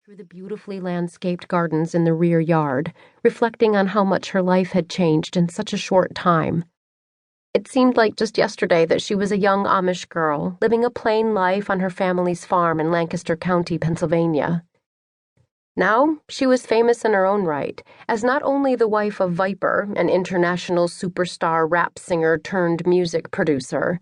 through the beautifully landscaped gardens in the rear yard, reflecting on how much her life had changed in such a short time. It seemed like just yesterday that she was a young Amish girl, living a plain life on her family's farm in Lancaster County, Pennsylvania. Now, she was famous in her own right, as not only the wife of Viper, an international superstar rap singer turned music producer,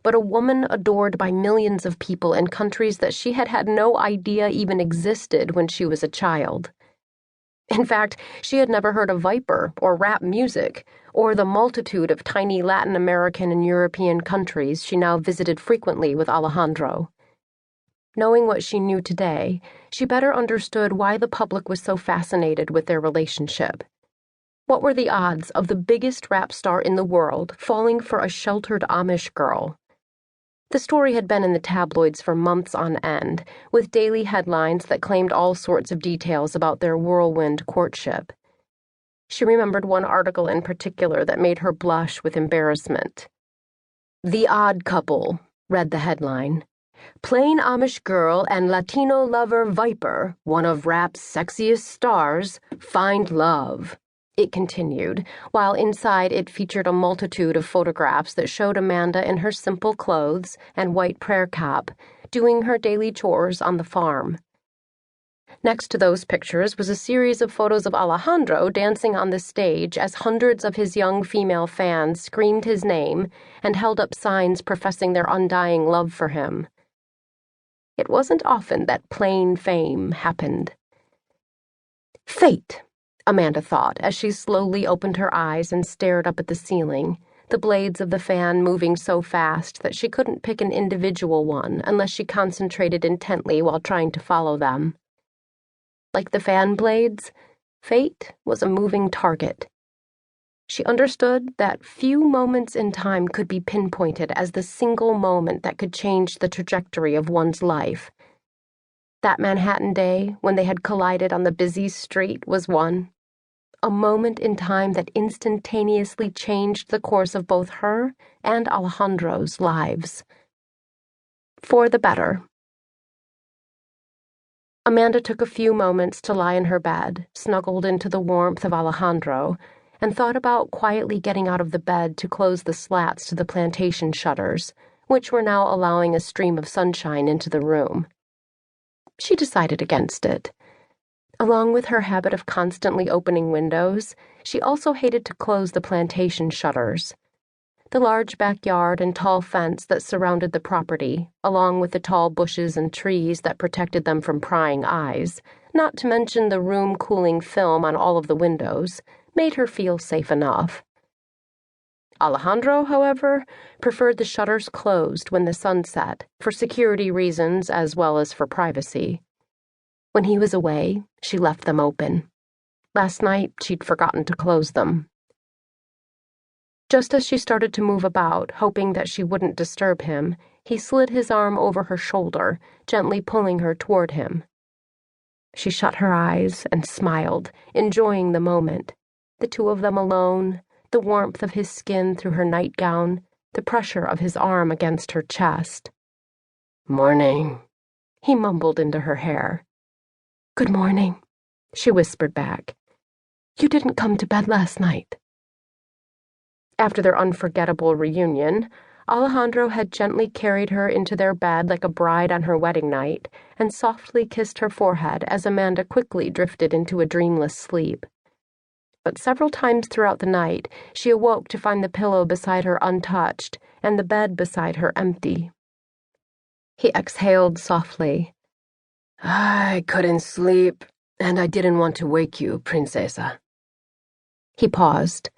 but a woman adored by millions of people in countries that she had had no idea even existed when she was a child. In fact, she had never heard of Viper or rap music or the multitude of tiny Latin American and European countries she now visited frequently with Alejandro. Knowing what she knew today, she better understood why the public was so fascinated with their relationship. What were the odds of the biggest rap star in the world falling for a sheltered Amish girl? The story had been in the tabloids for months on end, with daily headlines that claimed all sorts of details about their whirlwind courtship. She remembered one article in particular that made her blush with embarrassment. "The Odd Couple," read the headline. "Plain Amish girl and Latino lover Viper, one of rap's sexiest stars, find love." It continued, while inside it featured a multitude of photographs that showed Amanda in her simple clothes and white prayer cap, doing her daily chores on the farm. Next to those pictures was a series of photos of Alejandro dancing on the stage as hundreds of his young female fans screamed his name and held up signs professing their undying love for him. It wasn't often that plain fame happened. Fate, Amanda thought as she slowly opened her eyes and stared up at the ceiling, the blades of the fan moving so fast that she couldn't pick an individual one unless she concentrated intently while trying to follow them. Like the fan blades, fate was a moving target. She understood that few moments in time could be pinpointed as the single moment that could change the trajectory of one's life. That Manhattan day when they had collided on the busy street was one. A moment in time that instantaneously changed the course of both her and Alejandro's lives. For the better. Amanda took a few moments to lie in her bed, snuggled into the warmth of Alejandro, and thought about quietly getting out of the bed to close the slats to the plantation shutters, which were now allowing a stream of sunshine into the room. She decided against it. Along with her habit of constantly opening windows, she also hated to close the plantation shutters. The large backyard and tall fence that surrounded the property, along with the tall bushes and trees that protected them from prying eyes, not to mention the room-cooling film on all of the windows, made her feel safe enough. Alejandro, however, preferred the shutters closed when the sun set, for security reasons as well as for privacy. When he was away, she left them open. Last night, she'd forgotten to close them. Just as she started to move about, hoping that she wouldn't disturb him, he slid his arm over her shoulder, gently pulling her toward him. She shut her eyes and smiled, enjoying the moment. The two of them alone, the warmth of his skin through her nightgown, the pressure of his arm against her chest. "Morning," he mumbled into her hair. "Good morning," she whispered back. "You didn't come to bed last night." After their unforgettable reunion, Alejandro had gently carried her into their bed like a bride on her wedding night and softly kissed her forehead as Amanda quickly drifted into a dreamless sleep. But several times throughout the night, she awoke to find the pillow beside her untouched and the bed beside her empty. He exhaled softly. "I couldn't sleep, and I didn't want to wake you, Princesa." He paused.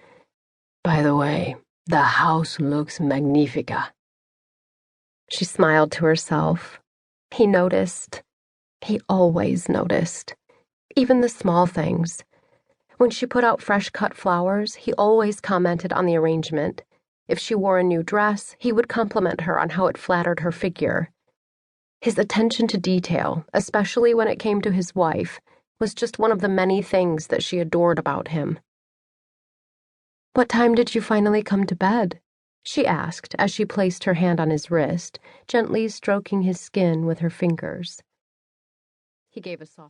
"By the way, the house looks magnifica." She smiled to herself. He noticed. He always noticed. Even the small things. When she put out fresh-cut flowers, he always commented on the arrangement. If she wore a new dress, he would compliment her on how it flattered her figure. His attention to detail, especially when it came to his wife, was just one of the many things that she adored about him. "What time did you finally come to bed?" she asked as she placed her hand on his wrist, gently stroking his skin with her fingers. He gave a soft